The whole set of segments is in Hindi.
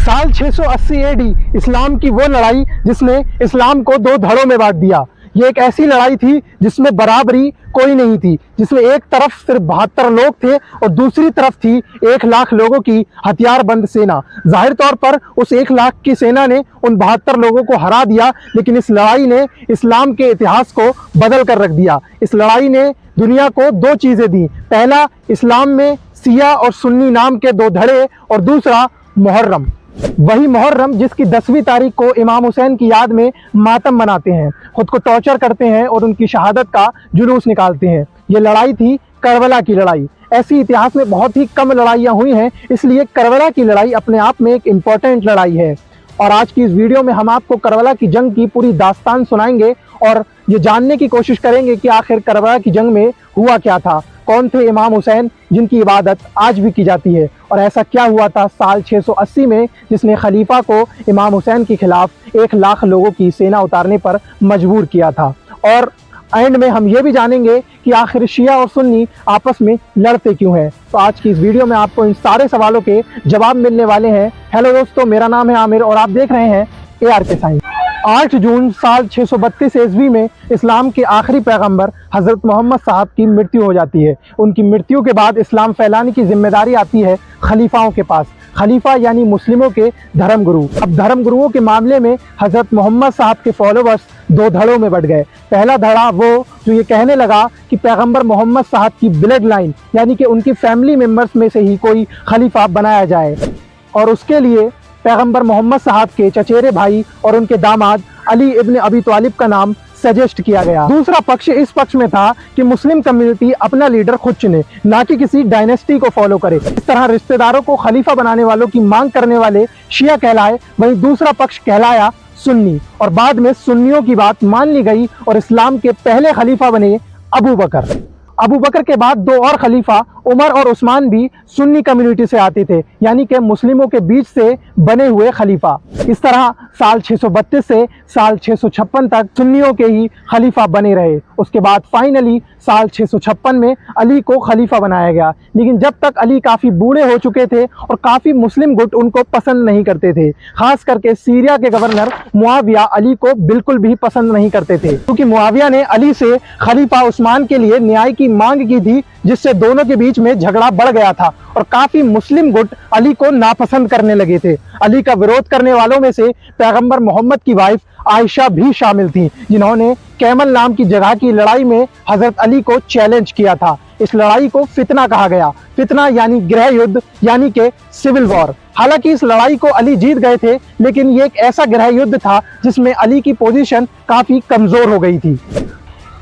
साल 680 एडी इस्लाम की वो लड़ाई जिसने इस्लाम को दो धड़ों में बांट दिया। ये एक ऐसी लड़ाई थी जिसमें बराबरी कोई नहीं थी, जिसमें एक तरफ सिर्फ 72 लोग थे और दूसरी तरफ थी 1 लाख लोगों की हथियारबंद सेना। जाहिर तौर पर उस 1 लाख की सेना ने उन 72 लोगों को हरा दिया, लेकिन इस लड़ाई ने इस्लाम के इतिहास को बदल कर रख दिया। इस लड़ाई ने दुनिया को दो चीज़ें दी। पहला, इस्लाम में शिया और सुन्नी नाम के दो धड़े, और दूसरा मुहर्रम। वही मुहर्रम जिसकी 10वीं तारीख को इमाम हुसैन की याद में मातम मनाते हैं, खुद को टॉर्चर करते हैं और उनकी शहादत का जुलूस निकालते हैं। ये लड़ाई थी करबला की लड़ाई। ऐसी इतिहास में बहुत ही कम लड़ाइयाँ हुई हैं, इसलिए करबला की लड़ाई अपने आप में एक इम्पॉर्टेंट लड़ाई है। और आज की इस वीडियो में हम आपको करबला की जंग की पूरी दास्तान सुनाएंगे और ये जानने की कोशिश करेंगे कि आखिर करबला की जंग में हुआ क्या था, कौन थे इमाम हुसैन जिनकी इबादत आज भी की जाती है, और ऐसा क्या हुआ था साल 680 में जिसने खलीफा को इमाम हुसैन के खिलाफ 1 लाख लोगों की सेना उतारने पर मजबूर किया था। और एंड में हम ये भी जानेंगे कि आखिर शिया और सुन्नी आपस में लड़ते क्यों हैं। तो आज की इस वीडियो में आपको इन सारे सवालों के जवाब मिलने वाले हैं। हेलो दोस्तों, मेरा नाम है आमिर और आप देख रहे हैं ARK साइंस। 8 जून साल 632 ईस्वी में इस्लाम के आखिरी पैगंबर हज़रत मोहम्मद साहब की मृत्यु हो जाती है। उनकी मृत्यु के बाद इस्लाम फैलाने की जिम्मेदारी आती है खलीफाओं के पास। खलीफा यानी मुस्लिमों के धर्मगुरु। अब धर्मगुरुओं के मामले में हज़रत मोहम्मद साहब के फॉलोवर्स दो धड़ों में बढ़ गए। पहला धड़ा वो जो ये कहने लगा कि पैगंबर मोहम्मद साहब की ब्लड लाइन यानी कि उनकी फैमिली मेम्बर्स में से ही कोई खलीफा बनाया जाए, और उसके लिए पैगंबर मोहम्मद साहब के चचेरे भाई और उनके दामाद अली इब्न अबी तालिब का नाम सजेस्ट किया गया। दूसरा पक्ष इस पक्ष में था कि मुस्लिम कम्युनिटी अपना लीडर खुद चुने, ना कि किसी डायनेस्टी को फॉलो करे। इस तरह रिश्तेदारों को खलीफा बनाने वालों की मांग करने वाले शिया कहलाए, वहीं दूसरा पक्ष कहलाया सुन्नी। और बाद में सुन्नियों की बात मान ली गई और इस्लाम के पहले खलीफा बने अबू बकर। अबू बकर के बाद 2 और खलीफा उमर और उस्मान भी सुन्नी कम्युनिटी से आते थे, यानी कि मुस्लिमों के बीच से बने हुए खलीफा। इस तरह साल 632 से साल 656 तक सुन्नियों के ही खलीफा बने रहे। उसके बाद फाइनली साल 656 में अली को खलीफा बनाया गया, लेकिन जब तक अली काफ़ी बूढ़े हो चुके थे और काफ़ी मुस्लिम गुट उनको पसंद नहीं करते थे। खास करके सीरिया के गवर्नर मुआविया अली को बिल्कुल भी पसंद नहीं करते थे, क्योंकि मुआविया ने अली से खलीफा उस्मान के लिए न्याय की मांग की थी, जिससे दोनों के बीच में झगड़ा बढ़ गया था और काफी मुस्लिम गुट अली को नापसंद करने लगे थे। अली का विरोध करने वालों में से पैगंबर मोहम्मद की वाइफ आयशा भी शामिल थी, जिन्होंने कैमल नाम की जगह की लड़ाई में हजरत अली को चैलेंज किया था। इस लड़ाई को फितना कहा गया। फितना यानी गृह युद्ध, यानी के सिविल वॉर। हालांकि इस लड़ाई को अली जीत गए थे, लेकिन ये एक ऐसा गृह युद्ध था जिसमें अली की पोजीशन काफी कमजोर हो गई थी।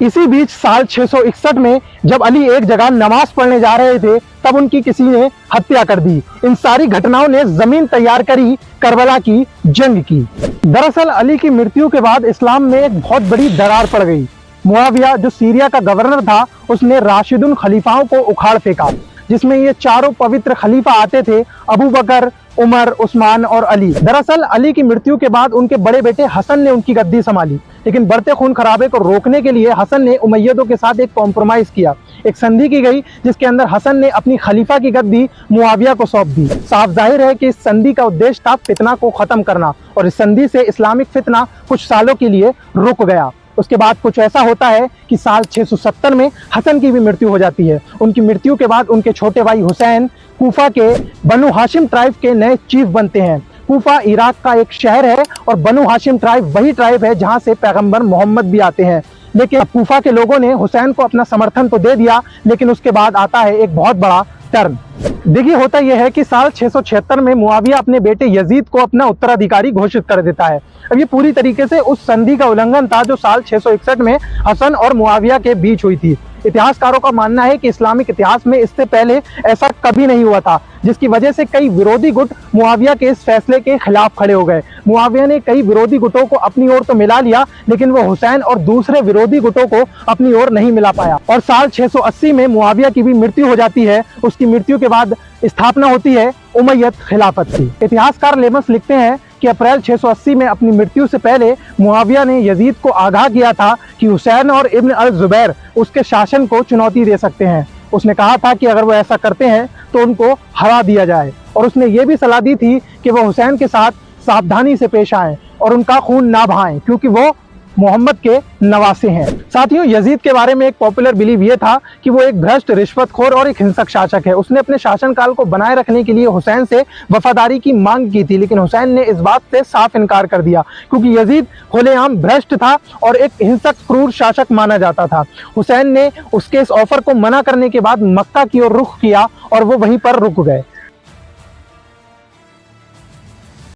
इसी बीच साल 661 में जब अली एक जगह नमाज पढ़ने जा रहे थे, तब उनकी किसी ने हत्या कर दी। इन सारी घटनाओं ने जमीन तैयार करी करबला की जंग की। दरअसल अली की मृत्यु के बाद इस्लाम में एक बहुत बड़ी दरार पड़ गई। मुआविया जो सीरिया का गवर्नर था, उसने राशिदुन खलीफाओं को उखाड़ फेंका, जिसमें ये चारों पवित्र खलीफा आते थे, अबू बकर, उमर, उस्मान और अली। दरअसल अली की मृत्यु के बाद उनके बड़े बेटे हसन ने उनकी गद्दी संभाली, लेकिन बढ़ते खून खराबे को रोकने के लिए हसन ने उमैयदों के साथ एक कॉम्प्रोमाइज किया। एक संधि की गई जिसके अंदर हसन ने अपनी खलीफा की गद्दी मुआविया को सौंप दी। साफ जाहिर है कि इस संधि का उद्देश्य था फितना को खत्म करना, और इस संधि से इस्लामिक फितना कुछ सालों के लिए रुक गया। उसके बाद कुछ ऐसा होता है कि साल 670 में हसन की भी मृत्यु हो जाती है। उनकी मृत्यु के बाद उनके छोटे भाई हुसैन कूफा के बनु हाशिम ट्राइब के नए चीफ बनते हैं। कूफा इराक का एक शहर है और बनु हाशिम ट्राइब वही ट्राइब है जहां से पैगंबर मोहम्मद भी आते हैं। लेकिन कूफा के लोगों ने हुसैन को अपना समर्थन तो दे दिया, लेकिन उसके बाद आता है एक बहुत बड़ा टर्न। देखिए, होता यह है कि साल 676 में मुआविया अपने बेटे यजीद को अपना उत्तराधिकारी घोषित कर देता है। अब ये पूरी तरीके से उस संधि का उल्लंघन था जो साल 661 में हसन और मुआविया के बीच हुई थी। इतिहासकारों का मानना है कि इस्लामिक इतिहास में इससे पहले ऐसा कभी नहीं हुआ था, जिसकी वजह से कई विरोधी गुट मुआविया के इस फैसले के खिलाफ खड़े हो गए। मुआविया ने कई विरोधी गुटों को अपनी ओर तो मिला लिया, लेकिन वो हुसैन और दूसरे विरोधी गुटों को अपनी ओर नहीं मिला पाया। और साल 680 में मुआविया की भी मृत्यु हो जाती है। उसकी मृत्यु के बाद स्थापना होती है उमैयद खिलाफत की। इतिहासकार लेमस लिखते हैं कि अप्रैल 680 में अपनी मृत्यु से पहले मुआविया ने यजीद को आगाह किया था कि हुसैन और इब्न अल जुबैर उसके शासन को चुनौती दे सकते हैं। उसने कहा था कि अगर वो ऐसा करते हैं तो उनको हरा दिया जाए, और उसने ये भी सलाह दी थी कि वो हुसैन के साथ सावधानी से पेश आएं और उनका खून ना बहाएं, क्योंकि वो मोहम्मद के नवासे हैं। साथियों, यजीद के बारे में एक पॉपुलर बिलीव ये था कि वो एक भ्रष्ट, रिश्वतखोर और एक हिंसक शासक है। उसने अपने शासनकाल को बनाए रखने के लिए हुसैन से वफादारी की मांग की थी, लेकिन हुसैन ने इस बात से साफ इनकार कर दिया, क्योंकि यजीद खुलेआम भ्रष्ट था और एक हिंसक, क्रूर शासक माना जाता था। हुसैन ने उसके इस ऑफर को मना करने के बाद मक्का की ओर रुख किया और वो वहीं पर रुक गए।